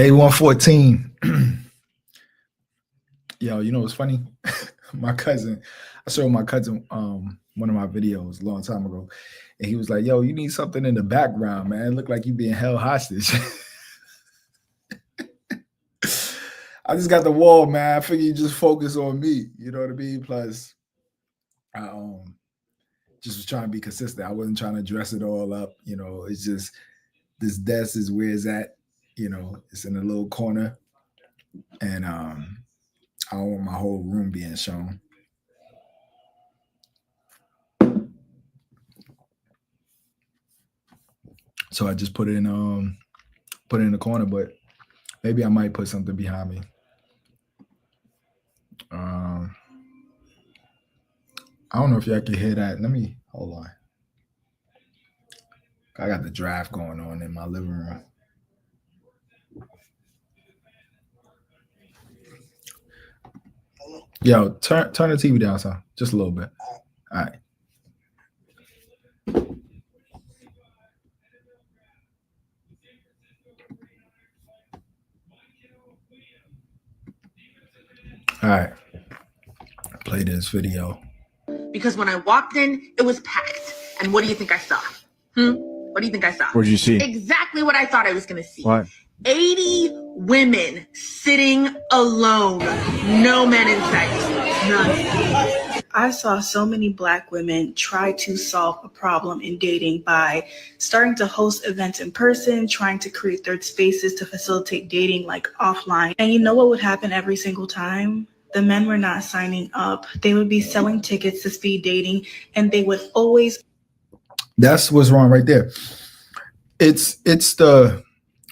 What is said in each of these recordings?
Day 114. Yo, you know what's funny? My cousin, I showed my cousin one of my videos a long time ago, and he was like, "Yo, you need something in the background, man. It look like you being held hostage." I just got the wall, man. I figure you just focus on me. You know what I mean? Plus, I just was trying to be consistent. I wasn't trying to dress it all up. You know, it's just this desk is where it's at. You know, it's in a little corner, and I don't want my whole room being shown. So I just put it in the corner, but maybe I might put something behind me. I don't know if y'all can hear that. Let me hold on. I got the draft going on in my living room. Yo, turn the TV down, son. Just a little bit. All right. All right. Play this video. Because when I walked in, it was packed. And what do you think I saw? What do you think I saw? What did you see? Exactly what I thought I was going to see. What? 80 women sitting alone. No men in sight. None. I saw so many Black women try to solve a problem in dating by starting to host events in person, trying to create third spaces to facilitate dating like offline. And you know what would happen every single time? The men were not signing up. They would be selling tickets to speed dating, and they would always. That's what's wrong right there. It's the,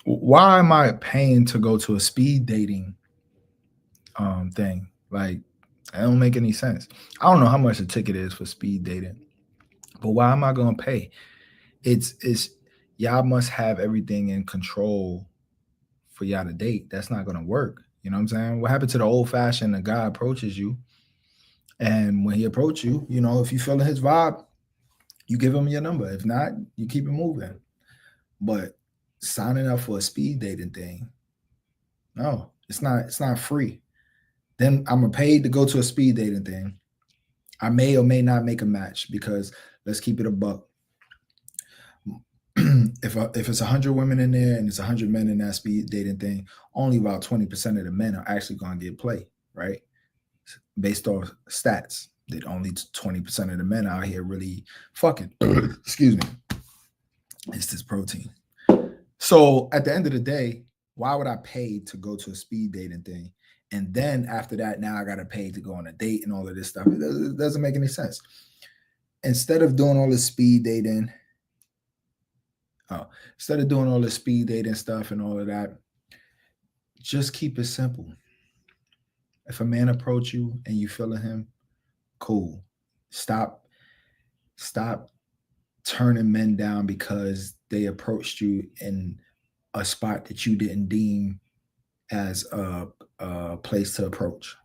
why am I paying to go to a speed dating thing? Like, that don't make any sense. I don't know how much a ticket is for speed dating, but why am I gonna pay? It's y'all must have everything in control for y'all to date. That's not gonna work. You know what I'm saying? What happened to the old fashioned? The guy approaches you, and when he approaches you, you know, if you feeling his vibe, you give him your number. If not, you keep it moving. But signing up for a speed dating thing, no, it's not free. Then I'm paid to go to a speed dating thing. I may or may not make a match, because let's keep it a buck. If it's 100 women in there and it's 100 men in that speed dating thing, only about 20% of the men are actually going to get play, right? Based off stats, that only 20% of the men out here really fucking. Excuse me. It's this protein. So at the end of the day, why would I pay to go to a speed dating thing? And then after that, now I got to pay to go on a date and all of this stuff. It doesn't make any sense. Instead of doing all this speed dating, stuff and all of that, just keep it simple. If a man approach you and you feeling him, cool. Stop turning men down because they approached you in a spot that you didn't deem as a place to approach,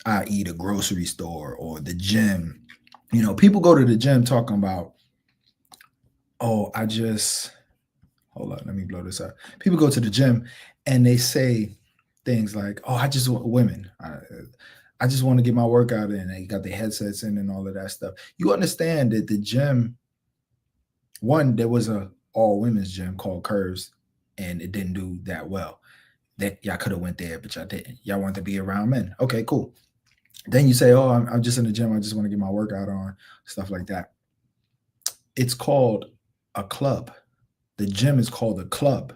i.e. the grocery store or the gym. You know, people go to the gym talking about, oh, hold on, let me blow this up. People go to the gym and they say things like, oh, I just want women. I just want to get my workout in. They got their headsets in and all of that stuff. You understand that the gym, one, there was a all women's gym called Curves, and it didn't do that well. That y'all could have went there, but y'all didn't. Y'all want to be around men. Okay, cool. Then you say, oh, I'm just in the gym. I just want to get my workout on, stuff like that. It's called a club. The gym is called a club,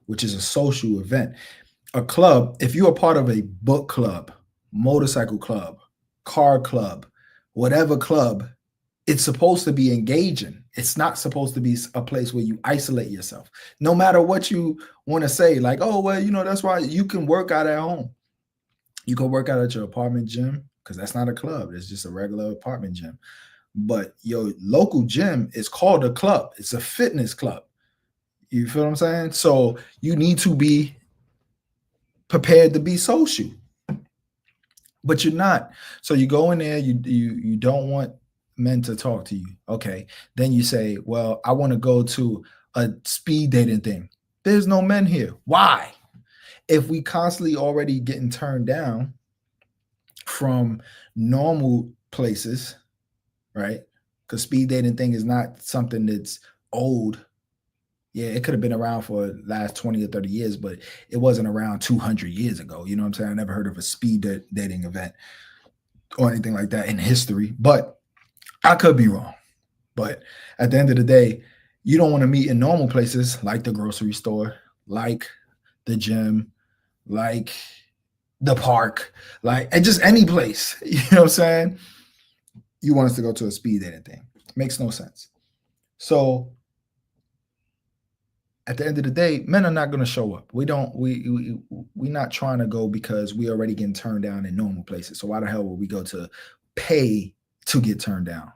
which is a social event. A club, if you're a part of a book club, motorcycle club, car club, whatever club, it's supposed to be engaging. It's not supposed to be a place where you isolate yourself. No matter what you want to say, like, oh, well, you know, that's why you can work out at home. You can work out at your apartment gym, because that's not a club. It's just a regular apartment gym. But your local gym is called a club. It's a fitness club. You feel what I'm saying? So you need to be prepared to be social, but you're not. So you go in there, you don't want men to talk to you. Okay. Then you say, well, I want to go to a speed dating thing. There's no men here. Why? If we constantly already getting turned down from normal places, right? Because speed dating thing is not something that's old. Yeah, it could have been around for the last 20 or 30 years, but it wasn't around 200 years ago. You know what I'm saying? I never heard of a speed dating event or anything like that in history, but I could be wrong. But at the end of the day, you don't want to meet in normal places like the grocery store, like the gym, like the park, like and just any place. You know what I'm saying? You want us to go to a speed dating thing. Makes no sense. So at the end of the day, men are not going to show up. We're not trying to go because we already getting turned down in normal places. So why the hell would we go to pay to get turned down?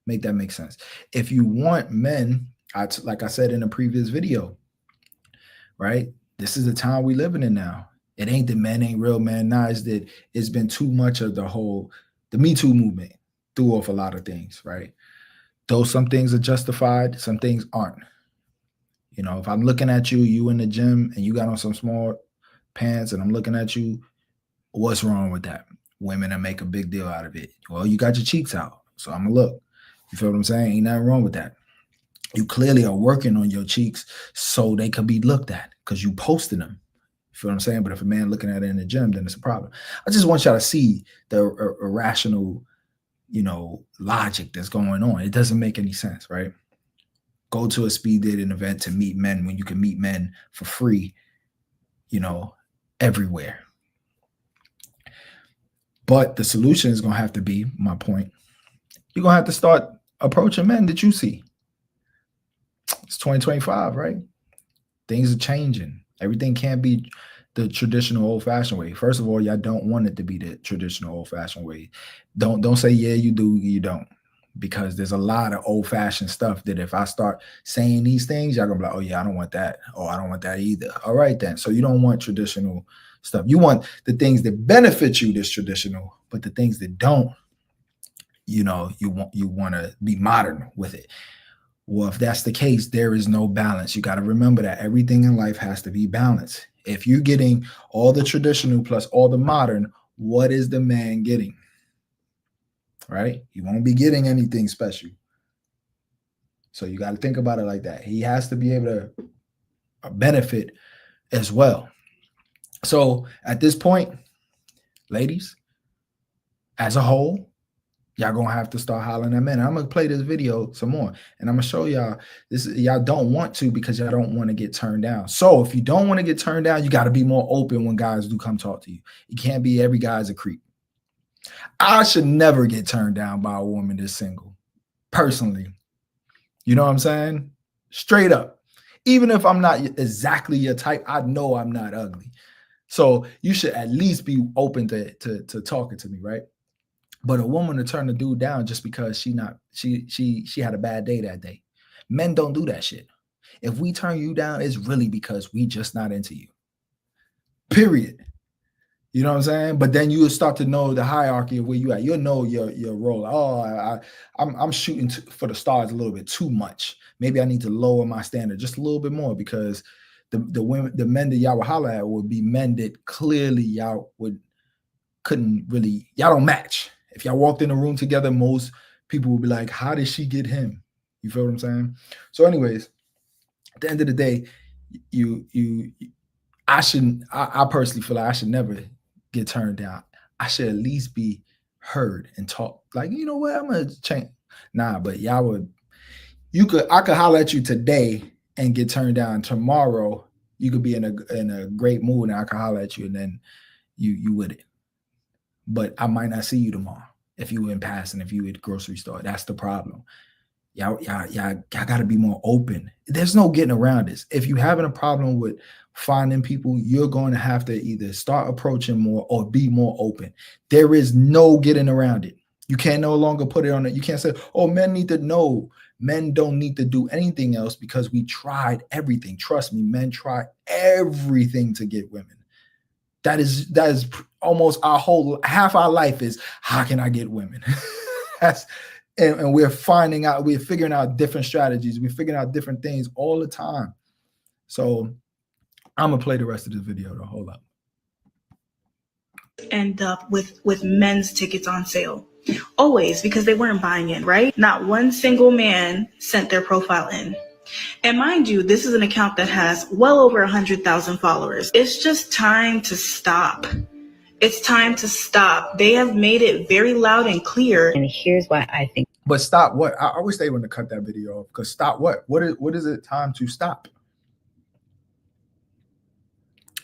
Make that make sense. If you want men, like I said in a previous video, right? This is the time we living in now. It ain't that men ain't real men. Nah, it's that it's been too much of the Me Too movement threw off a lot of things, right? Though some things are justified, some things aren't. You know, if I'm looking at you in the gym and you got on some small pants and I'm looking at you, what's wrong with that? Women that make a big deal out of it. Well, you got your cheeks out, so I'm gonna look. You feel what I'm saying? Ain't nothing wrong with that. You clearly are working on your cheeks so they could be looked at because you posted them. You feel what I'm saying? But if a man looking at it in the gym, then it's a problem. I just want y'all to see the irrational, logic that's going on. It doesn't make any sense, right? Go to a speed dating event to meet men when you can meet men for free, everywhere. But the solution is going to have to be, my point, you're going to have to start approaching men that you see. It's 2025, right? Things are changing. Everything can't be the traditional old-fashioned way. First of all, y'all don't want it to be the traditional old-fashioned way. Don't say, yeah, you do, you don't. Because there's a lot of old-fashioned stuff that if I start saying these things, y'all gonna be like, oh yeah, I don't want that. Oh, I don't want that either. All right then. So you don't want traditional stuff. You want the things that benefit you that's traditional, but the things that don't, you want to be modern with it. Well, if that's the case, there is no balance. You got to remember that everything in life has to be balanced. If you're getting all the traditional plus all the modern, what is the man getting? Right? He won't be getting anything special. So you got to think about it like that. He has to be able to benefit as well. So at this point, ladies, as a whole, y'all gonna have to start hollering at men. I'm gonna play this video some more, and I'm gonna show y'all this. Y'all don't want to because y'all don't want to get turned down. So if you don't want to get turned down, you got to be more open when guys do come talk to you. You can't be every guy's a creep. I should never get turned down by a woman that's single, personally. You know what I'm saying? Straight up. Even if I'm not exactly your type, I know I'm not ugly. So you should at least be open to talking to me, right? But a woman to turn the dude down just because she had a bad day that day. Men don't do that shit. If we turn you down, it's really because we just not into you. Period. You know what I'm saying? But then you will start to know the hierarchy of where you at. You'll know your role. Oh, I'm shooting for the stars a little bit too much. Maybe I need to lower my standard just a little bit more because the men that y'all would holler at would be men that clearly y'all couldn't really, y'all don't match. If y'all walked in a room together, most people would be like, how did she get him? You feel what I'm saying? So anyways, at the end of the day, I personally feel like I should never get turned down. I should at least be heard and talk. Like, you know what? I'm gonna change. Nah, but I could holler at you today and get turned down. Tomorrow, you could be in a great mood and I could holler at you and then you with it. But I might not see you tomorrow if you in passing, if you at the grocery store. That's the problem. Y'all got to be more open. There's no getting around this. If you're having a problem with finding people, you're going to have to either start approaching more or be more open. There is no getting around it. You can no longer put it on it. You can't say, oh, men need to know. Men don't need to do anything else because we tried everything. Trust me, men try everything to get women. That is almost half our life is how can I get women? And we're figuring out different strategies. We're figuring out different things all the time. So I'm gonna play the rest of this video though. Hold up. End up with men's tickets on sale. Always, because they weren't buying in, right? Not one single man sent their profile in. And mind you, this is an account that has well over 100,000 followers. It's just time to stop. It's time to stop. They have made it very loud and clear. And here's why I think. But stop what? I wish they wouldn't have cut that video off. Because stop what? What is it time to stop?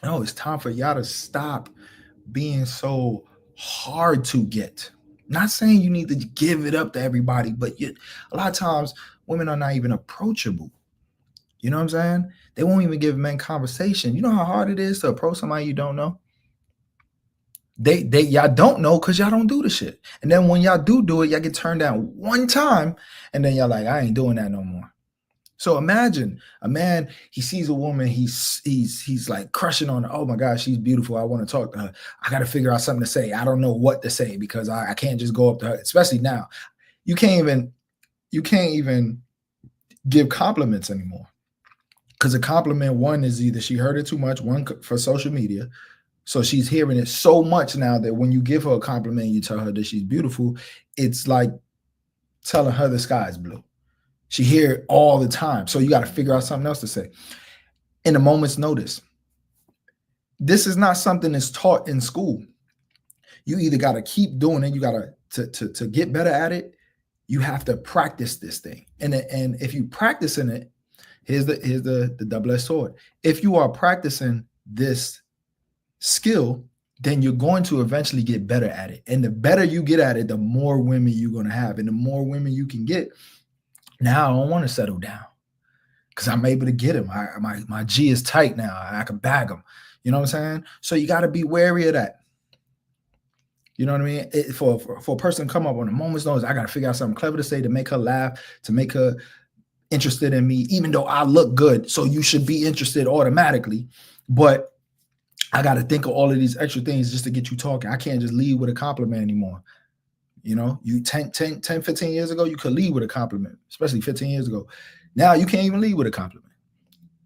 No, it's time for y'all to stop being so hard to get. Not saying you need to give it up to everybody, but a lot of times women are not even approachable. You know what I'm saying? They won't even give men conversation. You know how hard it is to approach somebody you don't know? Y'all don't know because y'all don't do the shit. And then when y'all do it, y'all get turned down one time, and then y'all like, I ain't doing that no more. So imagine a man, he sees a woman, he's like crushing on her. Oh my gosh, she's beautiful. I want to talk to her. I got to figure out something to say. I don't know what to say because I can't just go up to her, especially now. You can't even give compliments anymore. Because a compliment, one is either she heard it too much, one for social media. So she's hearing it so much now that when you give her a compliment, you tell her that she's beautiful, it's like telling her the sky is blue. She hear it all the time. So you got to figure out something else to say. In a moment's notice. This is not something that's taught in school. You either got to keep doing it. You got to get better at it. You have to practice this thing. And if you practicing it, here's the double-edged sword. If you are practicing this skill, then you're going to eventually get better at it. And the better you get at it, the more women you're going to have. And the more women you can get, now I don't want to settle down because I'm able to get him. My G is tight now. I can bag him. You know what I'm saying? So you got to be wary of that. You know what I mean? For a person to come up on a moment's notice, I got to figure out something clever to say to make her laugh, to make her interested in me, even though I look good. So you should be interested automatically. But I got to think of all of these extra things just to get you talking. I can't just lead with a compliment anymore. You know, you 10, 15 years ago, you could lead with a compliment, especially 15 years ago. Now you can't even lead with a compliment.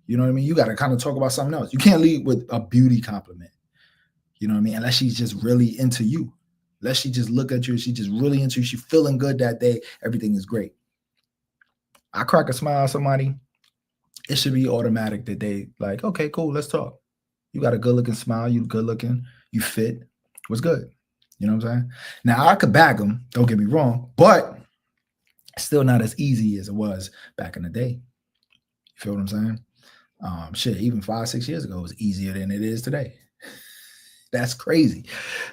You know what I mean? You got to kind of talk about something else. You can't lead with a beauty compliment. You know what I mean? Unless she's just really into you. Unless she just look at you, she's just really into you. She's feeling good that day. Everything is great. I crack a smile at somebody. It should be automatic that they like, okay, cool, let's talk. You got a good looking smile. You good looking. You fit. What's good? You know what I'm saying? Now, I could bag them, don't get me wrong, but still not as easy as it was back in the day. You feel what I'm saying? Shit, even 5-6 years ago, it was easier than it is today. That's crazy.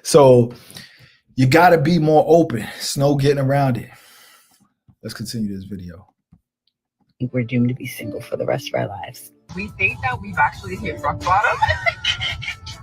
So you got to be more open. There's no getting around it. Let's continue this video. I think we're doomed to be single for the rest of our lives. We think that we've actually hit rock bottom.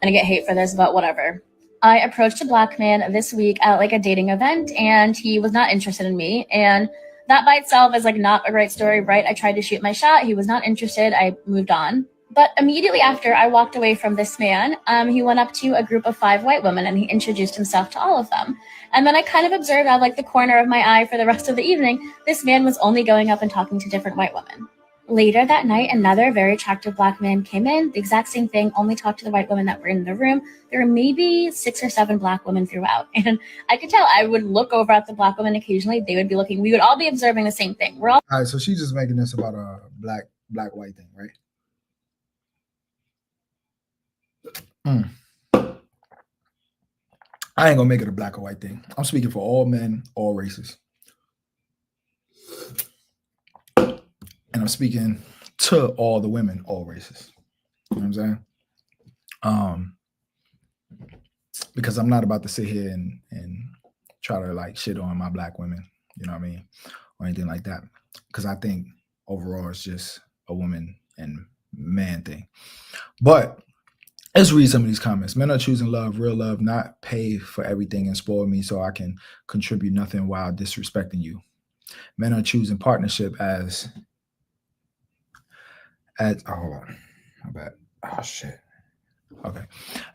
And I get hate for this, but whatever. I approached a black man this week at like a dating event and he was not interested in me. And that by itself is like not a great story, right? I tried to shoot my shot. He was not interested. I moved on. But immediately after I walked away from this man, he went up to a group of 5 white women and he introduced himself to all of them. And then I kind of observed out of like the corner of my eye for the rest of the evening, this man was only going up and talking to different white women. Later that night, another very attractive black man came in, the exact same thing, only talked to the white women that were in the room. There were maybe 6 or 7 black women throughout. And I could tell I would look over at the black women occasionally. They would be looking, we would all be observing the same thing. We're all right, so she's just making this about a black-white thing, right? I ain't gonna make it a black or white thing. I'm speaking for all men, all races. And I'm speaking to all the women, all races. You know what I'm saying? Because I'm not about to sit here and try to like shit on my black women, you know what I mean? Or anything like that. Because I think overall it's just a woman and man thing. But let's read some of these comments. Men are choosing love, real love, not pay for everything and spoil me so I can contribute nothing while disrespecting you. Men are choosing partnership as oh, hold on. My bad. Oh, shit. Okay.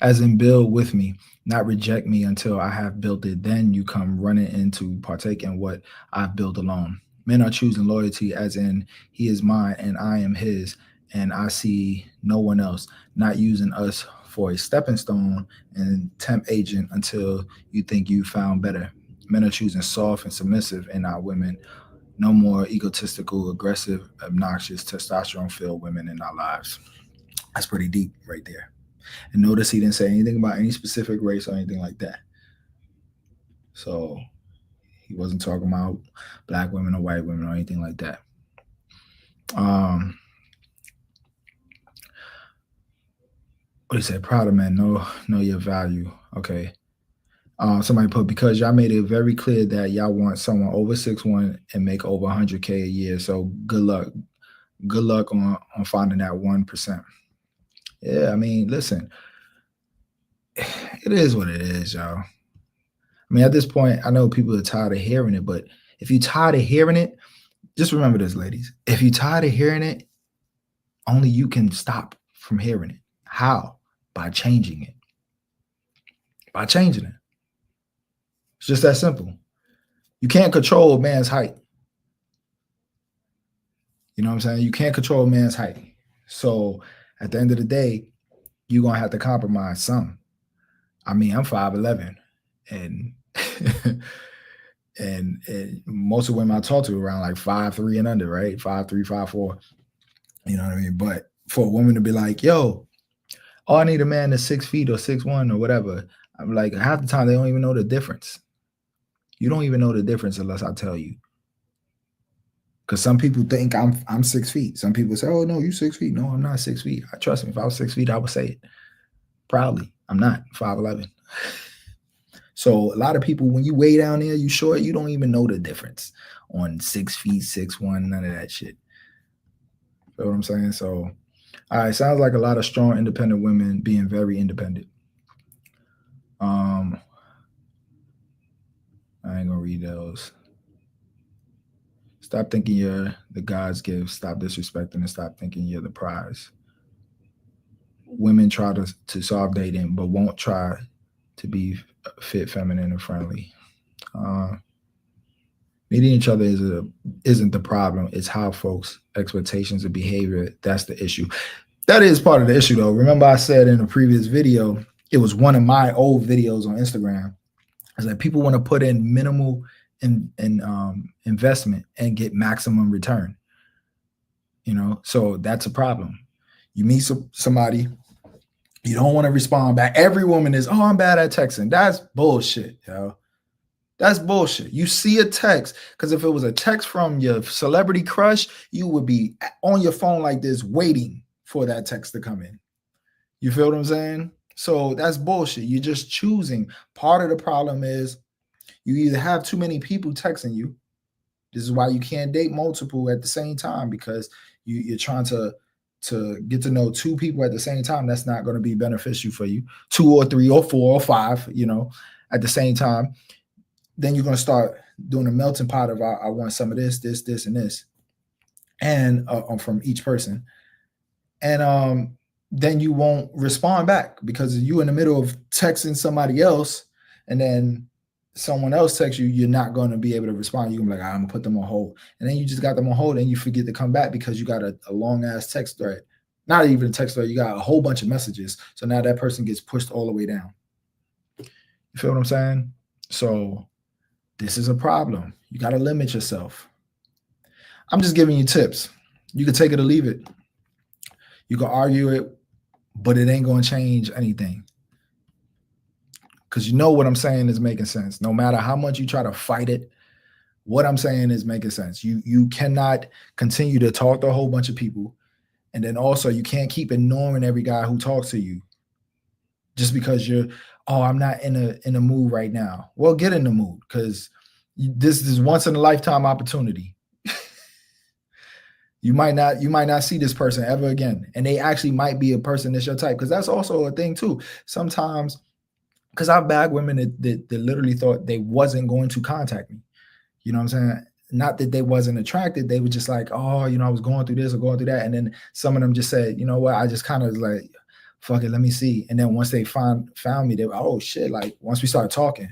As in build with me, not reject me until I have built it. Then you come running in to partake in what I've built alone. Men are choosing loyalty as in he is mine and I am his and I see no one else, not using us for a stepping stone and temp agent until you think you found better. Men are choosing soft and submissive and not women. No more egotistical, aggressive, obnoxious, testosterone-filled women in our lives. That's pretty deep right there. And notice he didn't say anything about any specific race or anything like that. So he wasn't talking about black women or white women or anything like that. What do you say? Proud of men, know your value. Okay. Somebody put, because y'all made it very clear that y'all want someone over 6'1" and make over 100K a year. So good luck. Good luck on finding that 1%. Yeah, I mean, listen, it is what it is, y'all. I mean, at this point, I know people are tired of hearing it, but if you're tired of hearing it, just remember this, ladies. If you're tired of hearing it, only you can stop from hearing it. How? By changing it. By changing it. It's just that simple. You can't control a man's height. You know what I'm saying? You can't control a man's height. So at the end of the day, you're going to have to compromise some. I mean, I'm 5'11", and and most of the women I talk to around like 5'3" and under, right? 5'3", 5'4". You know what I mean? But for a woman to be like, yo, oh, I need a man that's 6 feet or 6'1" or whatever, I'm like, half the time they don't even know the difference. You don't even know the difference unless I tell you. Because some people think I'm 6 feet. Some people say, oh, no, you 6 feet. No, I'm not 6 feet. Trust me, if I was 6 feet, I would say it proudly. I'm not 5'11". So a lot of people, when you way down there, you short, you don't even know the difference on 6 feet, 6'1", none of that shit. You know what I'm saying? So, all right, sounds like a lot of strong, independent women being very independent. I ain't gonna read those. Stop thinking you're the God's gift. Stop disrespecting and stop thinking you're the prize. Women try to solve dating, but won't try to be fit, feminine, and friendly. Meeting each other isn't the problem. It's how folks' expectations of behavior, that's the issue. That is part of the issue, though. Remember I said in a previous video, it was one of my old videos on Instagram. It's like people want to put in minimal investment and get maximum return. You know, so that's a problem. You meet somebody, you don't want to respond back. Every woman is, oh, I'm bad at texting. That's bullshit, yo. That's bullshit. You see a text, because if it was a text from your celebrity crush, you would be on your phone like this waiting for that text to come in. You feel what I'm saying? So that's bullshit. You're just choosing. Part of the problem is you either have too many people texting you. This is why you can't date multiple at the same time, because you're trying to get to know two people at the same time. That's not going to be beneficial for you. 2 or 3 or 4 or 5, you know, at the same time. Then you're going to start doing a melting pot of I want some of this, and this, and from each person. And then you won't respond back because you're in the middle of texting somebody else, and then someone else texts you, you're not going to be able to respond. You're going to be like, I'm going to put them on hold. And then you just got them on hold and you forget to come back because you got a long ass text thread. Not even a text thread. You got a whole bunch of messages. So now that person gets pushed all the way down. You feel what I'm saying? So this is a problem. You got to limit yourself. I'm just giving you tips. You can take it or leave it. You can argue it, but it ain't going to change anything. Because you know what I'm saying is making sense. No matter how much you try to fight it, what I'm saying is making sense. You cannot continue to talk to a whole bunch of people. And then also you can't keep ignoring every guy who talks to you just because I'm not in a mood right now. Well, get in the mood, because this is once in a lifetime opportunity. You might not see this person ever again. And they actually might be a person that's your type, because that's also a thing too. Sometimes, because I've bagged women that literally thought they wasn't going to contact me. You know what I'm saying? Not that they wasn't attracted. They were just like, oh, you know, I was going through this or going through that. And then some of them just said, you know what? I just kind of like, fuck it, let me see. And then once they found me, they were, oh shit. Like once we started talking,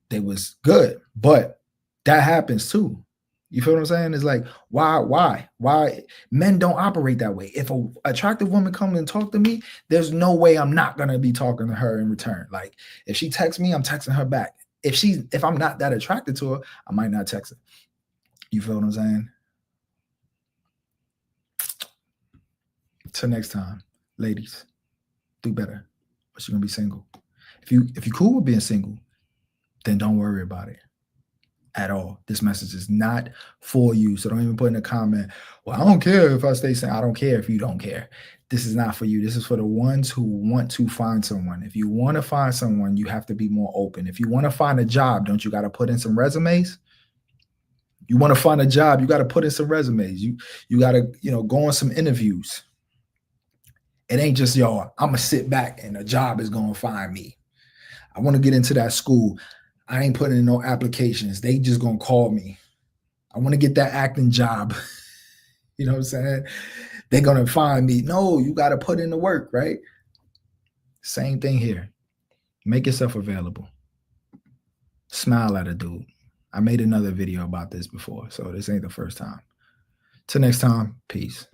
they was good. But that happens too. You feel what I'm saying? It's like, why men don't operate that way. If a attractive woman comes and talk to me, there's no way I'm not gonna be talking to her in return. Like if she texts me, I'm texting her back. If I'm not that attracted to her, I might not text her. You feel what I'm saying? Till next time, ladies, do better. But you're gonna be single. If you're cool with being single, then don't worry about it at all. This message is not for you. So don't even put in a comment, well, I don't care if I stay single. I don't care if you don't care. This is not for you. This is for the ones who want to find someone. If you want to find someone, you have to be more open. If you want to find a job, don't you got to put in some resumes? You want to find a job, you got to put in some resumes. You got to, go on some interviews. It ain't just, I'm going to sit back and a job is going to find me. I want to get into that school. I ain't putting in no applications. They just going to call me. I want to get that acting job. You know what I'm saying? They're going to find me. No, you got to put in the work, right? Same thing here. Make yourself available. Smile at a dude. I made another video about this before, so this ain't the first time. Till next time, peace.